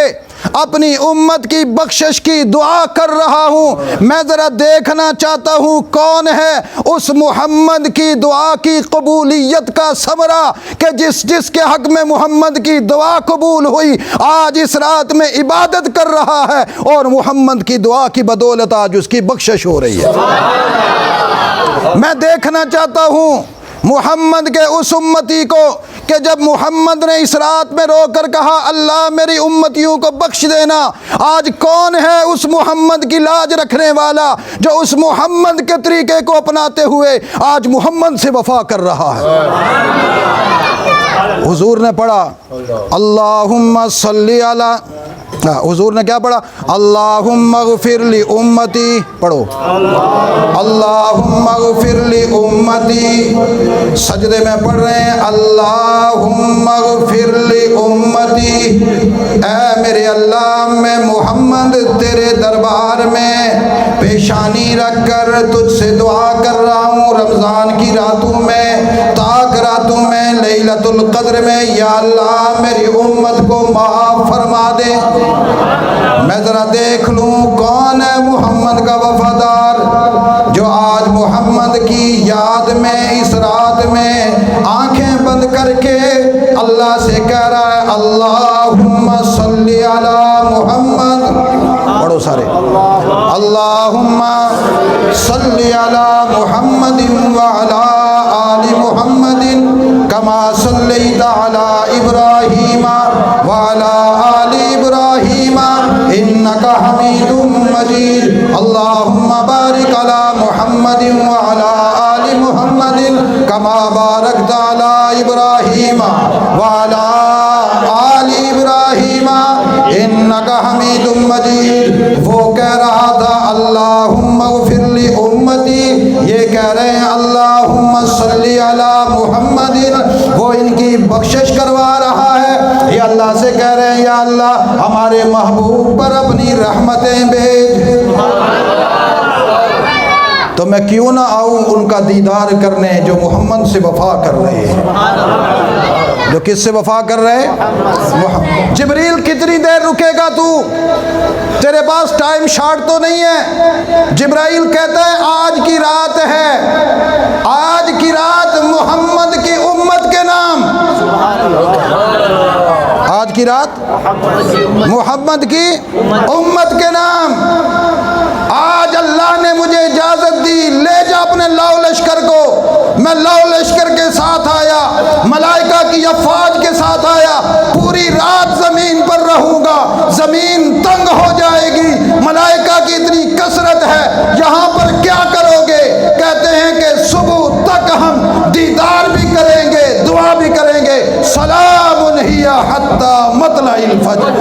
اپنی امت کی بخشش کی دعا کر رہا ہوں، میں ذرا دیکھنا چاہتا ہوں کون ہے اس محمد کی دعا کی قبولیت کا ثمرہ کہ جس کے حق میں محمد کی دعا قبول ہوئی آج اس رات میں عبادت کر رہا ہے اور محمد کی دعا کی بدولت آج اس کی بخشش ہو رہی ہے۔ میں دیکھنا چاہتا ہوں محمد کے اس امتی کو کہ جب محمد نے اس رات میں رو کر کہا اللہ میری امتیوں کو بخش دینا، آج کون ہے اس محمد کی لاج رکھنے والا جو اس محمد کے طریقے کو اپناتے ہوئے آج محمد سے وفا کر رہا ہے۔ حضور نے پڑھا اللہم صلی علی، حضور نے کیا پڑھا؟ اللہم اغفر لی امتی، پڑھو اللہم اغفر لی امتی، سجدے میں پڑھ رہے ہیں اللہم اغفر لی امتی، اے میرے اللہ میں محمد تیرے دربار میں پیشانی رکھ کر تجھ سے دعا کر رہا ہوں، رمضان کی راتوں میں، تاک راتوں میں، لیلۃ القدر میں، یا اللہ میری امت کو معاف فرما دے۔ میں ذرا دیکھ لوں کون ہے محمد کا وفادار جو آج محمد کی یاد میں اس رات میں آنکھیں بند کر کے اللہ سے کہہ رہا ہے اللہم صلی علی محمد، پڑھو سارے اللہم صلی علی محمد وعلی آل محمد کما صلیت علی ابراہیم وعلی آل ابراہیم انک حمید مجید، اللہم بارک علی محمد وعلی آل محمد کما بارکت علی ابراہیم وعلی آل ابراہیم انک حمید مجید۔ وہ کہہ رہا تھا اللہم اغفر لی امتی، یہ کہہ رہے ہیں اللہم صلی علی محمد، وہ ان کی بخشش کروا رہا ہے، یہ اللہ سے کہہ رہے ہیں یا اللہ ہمارے محبوب پر اپنی رحمتیں بھیج۔ تو میں کیوں نہ آؤں ان کا دیدار کرنے جو محمد سے وفا کر رہے ہیں، جو کس سے وفا کر رہے ہیں؟ جبریل کتنی دیر رکے گا تو؟ تیرے پاس ٹائم شارٹ تو نہیں ہے؟ جبرائیل کہتا ہے آج کی رات ہے، آج کی رات محمد کی امت کے نام آج کی رات محمد کی امت کے نام. آج اللہ نے مجھے اجازت دی، لے جا اپنے لاؤ لشکر کو. میں لاؤ لشکر کے ساتھ آیا، ملائکہ کی افواج کے ساتھ آیا. پوری رات زمین پر رہوں گا، زمین تنگ ہو جائے گی. ملائکہ کی اتنی کثرت ہے، یہاں پر کیا کرو گے؟ کہتے ہیں کہ صبح تک ہم دیدار بھی کریں گے، دعا بھی کریں گے. سلام ہی حتی مطلع الفجر،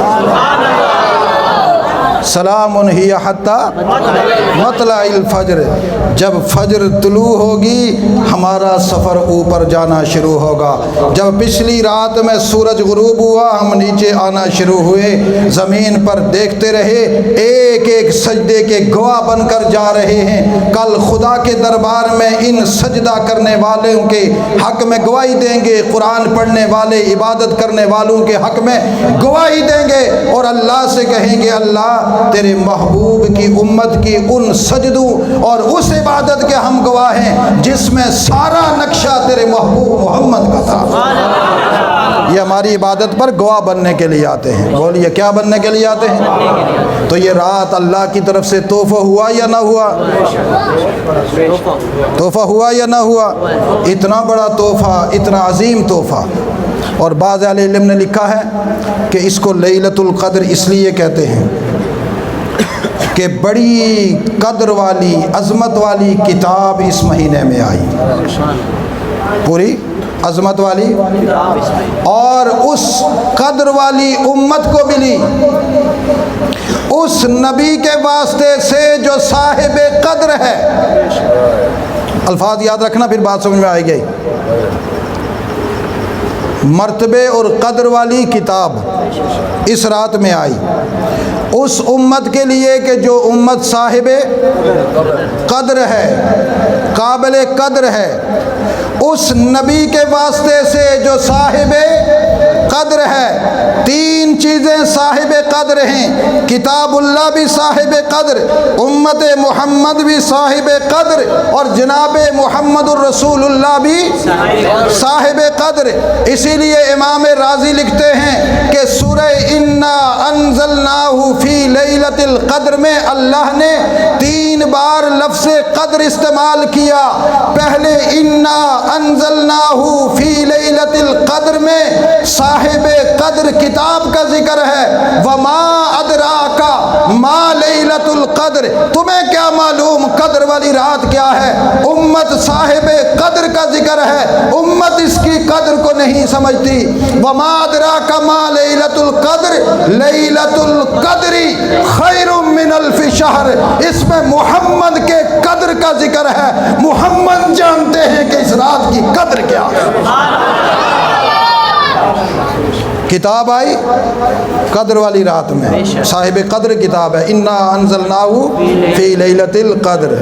سلام ہی حتی مطلع الفجر. جب فجر طلوع ہوگی ہمارا سفر اوپر جانا شروع ہوگا. جب پچھلی رات میں سورج غروب ہوا ہم نیچے آنا شروع ہوئے، زمین پر دیکھتے رہے، ایک ایک سجدے کے گواہ بن کر جا رہے ہیں. کل خدا کے دربار میں ان سجدہ کرنے والوں کے حق میں گواہی دیں گے، قرآن پڑھنے والے عبادت کرنے والوں کے حق میں گواہی دیں گے، اور اللہ سے کہیں گے اللہ تیرے محبوب کی امت کی ان سجدوں اور اس عبادت کے ہم گواہ ہیں جس میں سارا نقشہ تیرے محبوب محمد کا تھا. یہ ہماری عبادت پر گواہ بننے کے لیے آتے ہیں. بولیے کیا بننے کے لیے آتے ہیں؟ تو یہ رات اللہ کی طرف سے تحفہ ہوا یا نہ ہوا؟ تحفہ ہوا یا نہ ہوا؟ اتنا بڑا تحفہ، اتنا عظیم تحفہ. اور بعض اہل علم نے لکھا ہے کہ اس کو لیلۃ القدر اس لیے کہتے ہیں کہ بڑی قدر والی عظمت والی کتاب اس مہینے میں آئی، پوری عظمت والی، اور اس قدر والی امت کو ملی اس نبی کے واسطے سے جو صاحب قدر ہے. الفاظ یاد رکھنا پھر بات سمجھ میں آئے گی. مرتبے اور قدر والی کتاب اس رات میں آئی اس امت کے لیے کہ جو امت صاحب قدر ہے، قابل قدر ہے. اس نبی کے واسطے سے جو صاحب قدر ہے. تین چیزیں صاحب قدر ہیں، کتاب اللہ بھی صاحب قدر، امت محمد بھی صاحب قدر، اور جناب محمد الرسول اللہ بھی صاحب قدر. اسی لیے امام راضی لکھتے ہیں کہ سورہ انا انزلناہ فی لیلۃ القدر میں اللہ نے 3 بار لفظ قدر استعمال کیا. پہلے انا انزلناہ فی لیلۃ القدر میں صاحب قدر کتاب کا ذکر ہے. وما ادراک ما لیلۃ القدر، تمہیں کیا معلوم قدر والی رات کیا ہے؟ امت صاحب قدر کا ذکر ہے، امت اس کی قدر کو نہیں سمجھتی. وما ادراک ما لیلۃ القدر، لیلۃ القدر خیر من الف شہر. اس میں محمد کے قدر کا ذکر ہے. محمد جانتے ہیں کہ اس رات کی قدر کیا ہے. کتاب آئی قدر والی رات میں، صاحب قدر کتاب ہے. انا انزلناہ فی لیلۃ القدر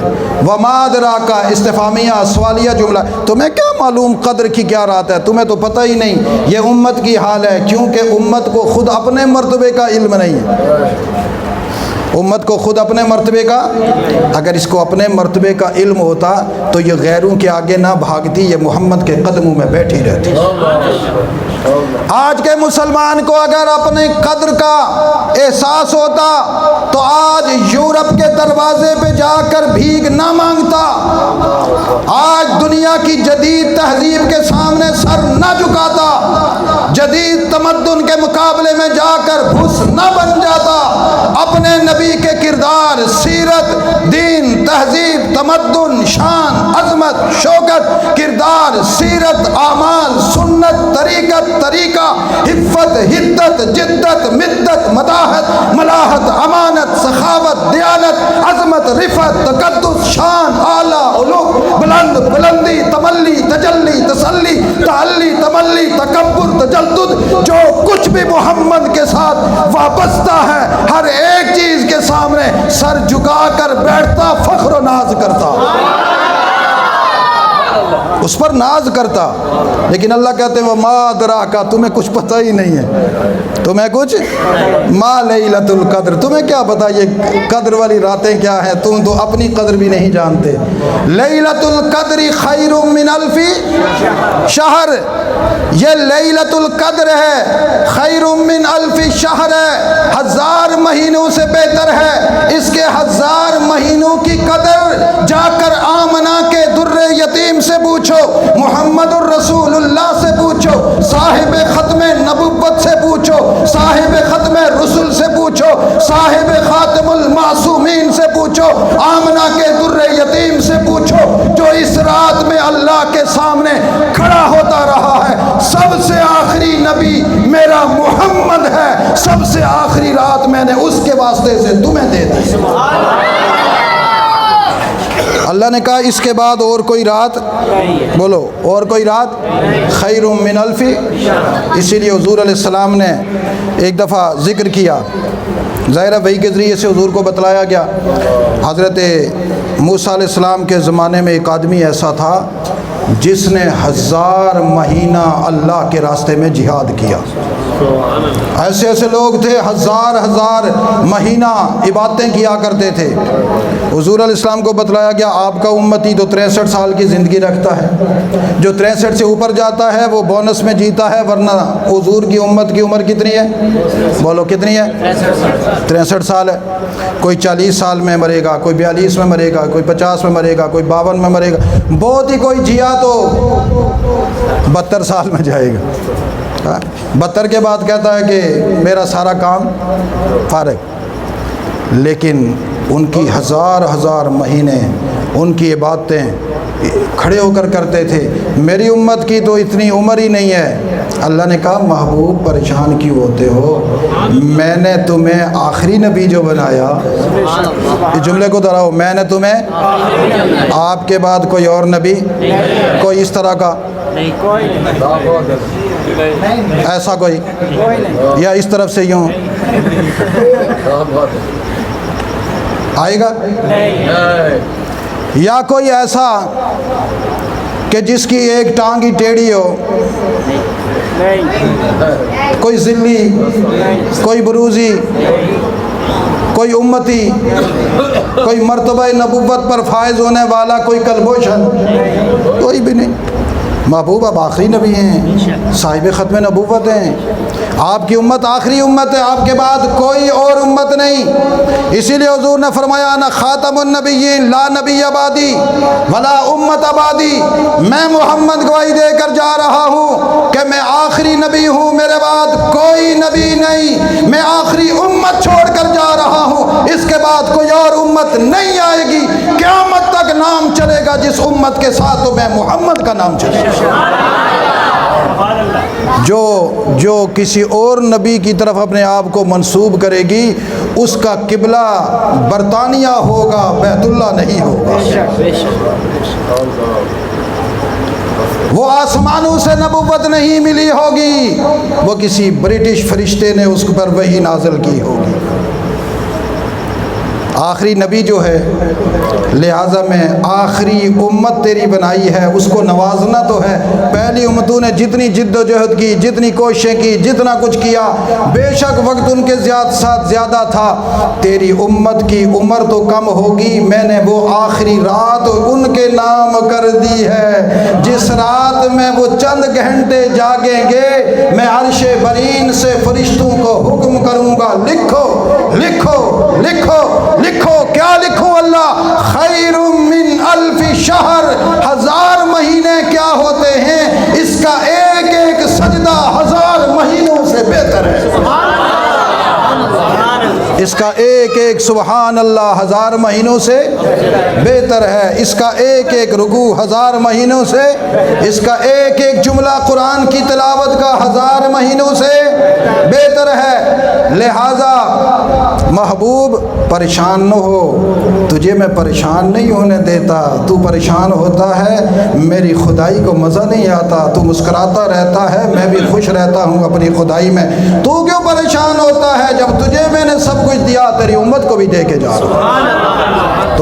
وما ادراک، استفہامیہ سوالیہ جملہ. تمہیں کیا معلوم قدر کی کیا رات ہے؟ تمہیں تو پتہ ہی نہیں. یہ امت کی حال ہے، کیونکہ امت کو خود اپنے مرتبے کا علم نہیں ہے. امت کو خود اپنے مرتبے کا، اگر اس کو اپنے مرتبے کا علم ہوتا تو یہ غیروں کے آگے نہ بھاگتی، یہ محمد کے قدموں میں بیٹھی رہتی. آج کے مسلمان کو اگر اپنے قدر کا احساس ہوتا تو آج یورپ کے دروازے پہ جا کر بھیک نہ مانگتا، آج دنیا کی جدید تہذیب کے سامنے سر نہ جھکاتا، جدید تمدن کے مقابلے میں جا کر بھس نہ بن جاتا. اپنے نبی کے کردار، سیرت، دین، تہذیب، تمدن، شان، عظمت، شوکت، کردار، سیرت، اعمال، سنت، طریقت، طریقہ، حفت، حدت، جدت، مدت، مداحت، ملاحت، امانت، سخاوت، دیانت، عظمت، رفت، تقدس، شان، اعلیٰ، علو، بلند، بلندی، تملی، تجلی، تسلی، تعلی، تملی، تکبر، تجدد، جو کچھ بھی محمد کے ساتھ وابستہ ہے ہر ایک چیز کے سامنے سر جھکا کر بیٹھتا، فخر و ناز کرتا. اس پر ناز کرتا، لیکن اللہ کہتے ہیں وما ادراک، تمہیں کچھ پتہ ہی نہیں ہے، تمہیں کچھ ما لیلۃ القدر، تمہیں کیا پتہ یہ قدر والی راتیں کیا ہیں، تم تو اپنی قدر بھی نہیں جانتے۔ لیلۃ القدر خیر من الف شہر، یہ لیلۃ القدر ہے، خیر من الف شہر ہے، 1000 مہینوں سے بہتر ہے۔ اس کے 1000 مہینوں کی قدر جا کر آمنہ کے در یتیم سے پوچھو، محمد الرسول اللہ سے پوچھو، صاحب ختم نبوت سے پوچھو، صاحب ختم رسول سے پوچھو، صاحب خاتم المعصومین سے پوچھو، آمنہ کے در یتیم سے پوچھو، جو اس رات میں اللہ کے سامنے کھڑا ہوتا رہا ہے۔ سب سے آخری نبی میرا محمد ہے، سب سے آخری رات میں نے اس کے واسطے سے تمہیں دے دی۔ اللہ نے کہا اس کے بعد اور کوئی رات، بولو اور کوئی رات خیر من الف، اسی لیے حضور علیہ السلام نے ایک دفعہ ذکر کیا، ظاہرہ وحی کے ذریعے سے حضور کو بتلایا گیا۔ حضرت موسیٰ علیہ السلام کے زمانے میں ایک آدمی ایسا تھا جس نے 1000 مہینہ اللہ کے راستے میں جہاد کیا۔ ایسے ایسے لوگ تھے 1000 مہینہ عبادتیں کیا کرتے تھے۔ حضور علیہ السلام کو بتلایا گیا آپ کا امتی تو 63 سال کی زندگی رکھتا ہے، جو 63 سے اوپر جاتا ہے وہ بونس میں جیتا ہے، ورنہ حضور کی امت کی عمر کتنی ہے، بولو کتنی ہے، 63 سال ہے۔ کوئی 40 سال میں مرے گا، کوئی 42 میں مرے گا، کوئی 50 میں مرے گا، کوئی 52 میں مرے گا، بہت ہی کوئی جیا تو 72 سال میں جائے گا۔ 72 کے بعد کہتا ہے کہ میرا سارا کام فارغ، لیکن ان کی 1000 مہینے ان کی عبادتیں کھڑے ہو کر کرتے تھے۔ میری امت کی تو اتنی عمر ہی نہیں ہے۔ اللہ نے کہا محبوب پریشان کیوں ہوتے ہو، میں نے تمہیں آخری نبی جو بنایا، اس جملے کو دہراؤ، میں نے تمہیں، آپ کے بعد کوئی اور نبی، کوئی اس طرح کا ایسا کوئی، یا اس طرف سے یوں آئے گا، یا کوئی ایسا کہ جس کی ایک ٹانگ ہی ٹیڑھی ہو، کوئی ذلی، کوئی بروزی، کوئی امتی، کوئی مرتبہ نبوت پر فائز ہونے والا، کوئی کلبوشن، کوئی بھی نہیں۔ محبوب آپ آخری نبی ہیں، صاحب ختم نبوت ہیں، آپ کی امت آخری امت ہے، آپ کے بعد کوئی اور امت نہیں۔ اسی لیے حضور نے فرمایا انا خاتم النبیین لا نبی بعدی ولا امت بعدی، میں محمد گواہی دے کر جا رہا ہوں کہ میں آخری نبی ہوں، میرے بعد کوئی نبی نہیں، میں آخری امت چھوڑ کر جا رہا ہوں، اس کے بعد کوئی اور امت نہیں آئے گی، قیامت تک نام چلے گا جس امت کے ساتھ تو میں محمد کا نام چلے گا۔ جو کسی اور نبی کی طرف اپنے آپ کو منسوب کرے گی اس کا قبلہ برطانیہ ہوگا، بیت اللہ نہیں ہوگا۔ وہ آسمانوں سے نبوت نہیں ملی ہوگی، وہ کسی برٹش فرشتے نے اس پر وحی نازل کی ہوگی۔ آخری نبی جو ہے، لہٰذا میں آخری امت تیری بنائی ہے، اس کو نوازنا تو ہے۔ پہلی امتوں نے جتنی جد و جہد کی، جتنی کوششیں کی، جتنا کچھ کیا، بے شک وقت ان کے ساتھ زیادہ تھا، تیری امت کی عمر تو کم ہوگی، میں نے وہ آخری رات ان کے نام کر دی ہے، جس رات میں وہ چند گھنٹے جاگیں گے، میں عرش برین سے فرشتوں کو حکم کروں گا لکھو لکھو لکھو لکھو، کیا لکھوں اللہ؟ خیر من الف شہر، 1000 مہینے کیا ہوتے ہیں، اس کا ایک ایک سجدہ 1000 مہینوں سے بہتر ہے، اس کا ایک ایک سبحان اللہ 1000 مہینوں سے بہتر ہے، اس کا ایک ایک رکوع 1000 مہینوں سے، اس کا ایک ایک جملہ قرآن کی تلاوت کا 1000 مہینوں سے بہتر ہے۔ لہذا محبوب پریشان نہ ہو، تجھے میں پریشان نہیں ہونے دیتا، تو پریشان ہوتا ہے، میری خدائی کو مزہ نہیں آتا، تو مسکراتا رہتا ہے، میں بھی خوش رہتا ہوں اپنی خدائی میں، تو کیوں پریشان ہوتا ہے جب تجھے میں نے سب کچھ دیا، تیری امت کو بھی دے کے جا رہا ہوں۔ تو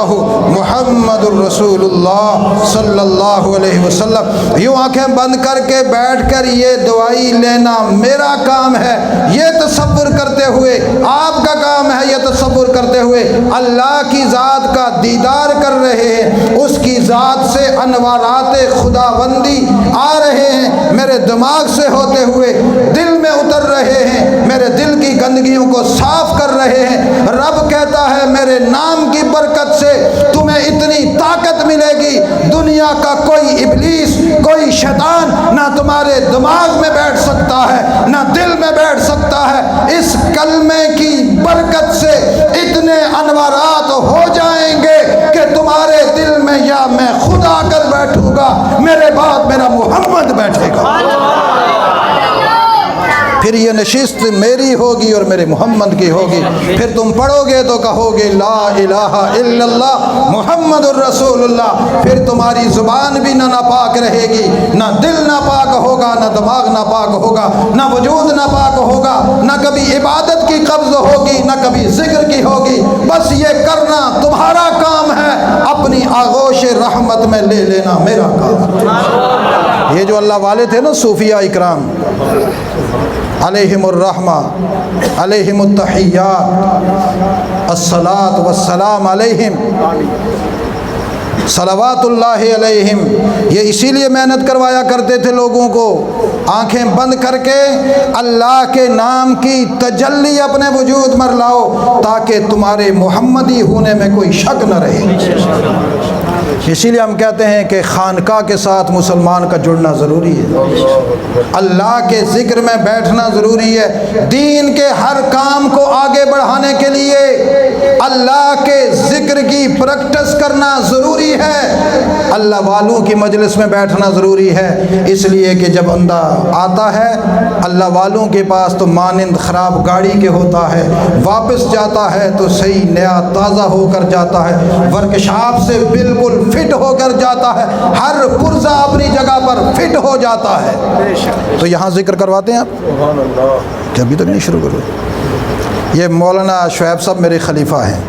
اللہ محمد الرسول اللہ صلی اللہ علیہ وسلم۔ یوں آنکھیں بند کر کے بیٹھ کر یہ دعائی لینا میرا کام ہے، یہ تصور کرتے ہوئے آپ کا کام ہے، یہ تصور کرتے ہوئے اللہ کی ذات کا دیدار کر رہے ہیں، اس کی ذات سے انوارات خداوندی آ رہے ہیں، میرے دماغ سے ہوتے ہوئے دل میں اتر رہے ہیں، میرے دل کی گندگیوں کو صاف کر رہے ہیں۔ رب کہتا ہے میرے نام کی برکت سے تمہیں اتنی طاقت ملے گی، دنیا کا کوئی ابلیس، کوئی شیطان نہ تمہارے دماغ میں بیٹھ سکتا ہے، نہ دل میں بیٹھ سکتا ہے۔ اس کلمے کی برکت سے اتنے انوارات ہو جائیں گے کہ تمہارے دل میں یا میں خود آ کر بیٹھوں گا، میرے بعد میرا محمد بیٹھے گا، پھر یہ نشست میری ہوگی اور میرے محمد کی ہوگی۔ پھر تم پڑھو گے تو کہو گے لا الہ الا اللہ محمد الرسول اللہ، پھر تمہاری زبان بھی نہ ناپاک رہے گی، نہ دل ناپاک ہوگا، نہ دماغ ناپاک ہوگا، نہ وجود ناپاک ہوگا، نہ کبھی عبادت کی قبض ہوگی، نہ کبھی ذکر کی ہوگی۔ بس یہ کرنا تمہارا کام ہے، اپنی آغوش رحمت میں لے لینا میرا کام۔ یہ جو اللہ والے تھے نا صوفیاء اکرام علیہم الرحمہ، علیہم التحیات، الصلاۃ والسلام علیہم، صلوات اللہ علیہم، یہ اسی لیے محنت کروایا کرتے تھے لوگوں کو، آنکھیں بند کر کے اللہ کے نام کی تجلی اپنے وجود میں لاؤ تاکہ تمہارے محمدی ہونے میں کوئی شک نہ رہے۔ اسی لیے ہم کہتے ہیں کہ خانقاہ کے ساتھ مسلمان کا جڑنا ضروری ہے، اللہ کے ذکر میں بیٹھنا ضروری ہے، دین کے ہر کام کو آگے بڑھانے کے لیے اللہ کے ذکر کی پریکٹس کرنا ضروری ہے، اللہ والوں کی مجلس میں بیٹھنا ضروری ہے، اس لیے کہ جب بندہ آتا ہے اللہ والوں کے پاس تو مانند خراب گاڑی کے ہوتا ہے، واپس جاتا ہے تو صحیح نیا تازہ ہو کر جاتا ہے، ورکشاپ سے بالکل فٹ ہو کر جاتا ہے، ہر پرزہ اپنی جگہ پر فٹ ہو جاتا ہے۔ تو یہاں ذکر کرواتے ہیں آپ کہ ابھی تک نہیں شروع کرو؟ یہ مولانا شعیب صاحب میرے خلیفہ ہیں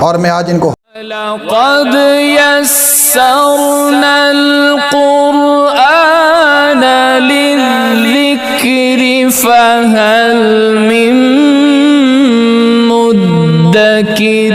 اور میں آج ان کو لقد يسرنا القرآن للذكر فهل من مدكر